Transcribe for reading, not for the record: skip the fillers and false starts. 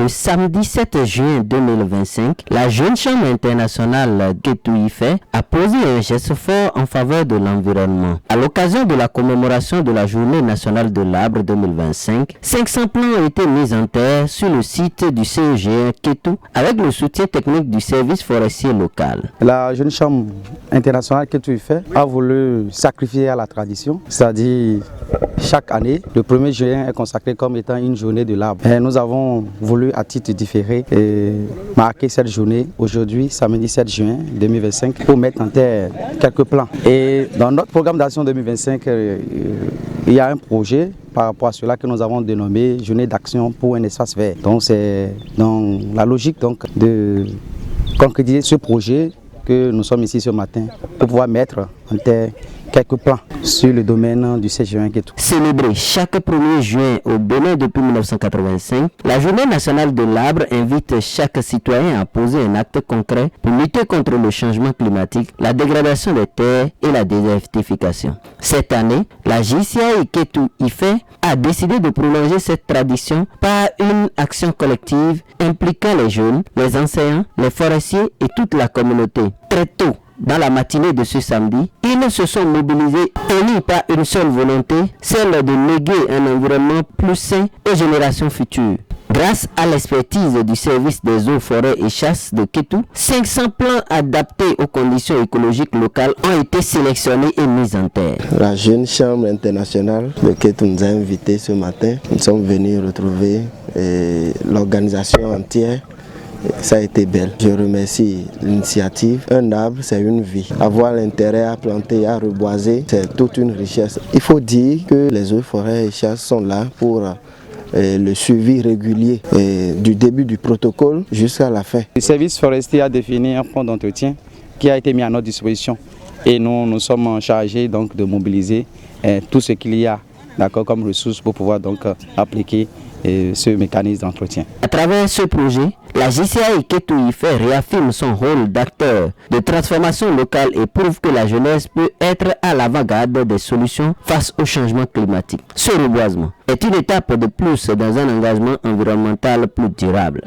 Le samedi 7 juin 2025, la Jeune Chambre internationale Ketu-Ife a posé un geste fort en faveur de l'environnement. À l'occasion de la commémoration de la Journée nationale de l'arbre 2025, 500 plants ont été mis en terre sur le site du CEGR Ketu avec le soutien technique du service forestier local. La Jeune Chambre internationale Ketu-Ife a voulu sacrifier à la tradition, c'est-à-dire chaque année, le 1er juin est consacré comme étant une journée de l'arbre. Nous avons voulu à titre différé marquer cette journée aujourd'hui, samedi 7 juin 2025, pour mettre en terre quelques plans. Et dans notre programme d'action 2025, il y a un projet par rapport à cela que nous avons dénommé Journée d'action pour un espace vert. Donc c'est dans la logique de concrétiser ce projet que nous sommes ici ce matin pour pouvoir mettre en terre quelques plans sur le domaine du CGN Ketu. Célébrée chaque 1er juin au Bénin depuis 1985, la Journée nationale de l'arbre invite chaque citoyen à poser un acte concret pour lutter contre le changement climatique, la dégradation des terres et la désertification. Cette année, la JCI Ketu-Ife a décidé de prolonger cette tradition par une action collective impliquant les jeunes, les enseignants, les forestiers et toute la communauté. Très tôt, dans la matinée de ce samedi, ils se sont mobilisés unis par une seule volonté, celle de léguer un environnement plus sain aux générations futures. Grâce à l'expertise du service des eaux, forêts et chasses de Ketu, 500 plants adaptés aux conditions écologiques locales ont été sélectionnés et mis en terre. La Jeune Chambre internationale de Ketu nous a invités ce matin. Nous sommes venus retrouver l'organisation entière. Ça a été belle. Je remercie l'initiative. Un arbre, c'est une vie. Avoir l'intérêt à planter, à reboiser, c'est toute une richesse. Il faut dire que les eaux, forêts et chasses sont là pour le suivi régulier du début du protocole jusqu'à la fin. Le service forestier a défini un plan d'entretien qui a été mis à notre disposition et nous sommes chargés donc de mobiliser tout ce qu'il y a comme ressources pour pouvoir donc appliquer ce mécanisme d'entretien. À travers ce projet, la JCI Ketu-Ife réaffirme son rôle d'acteur de transformation locale et prouve que la jeunesse peut être à l'avant-garde des solutions face au changement climatique. Ce reboisement est une étape de plus dans un engagement environnemental plus durable.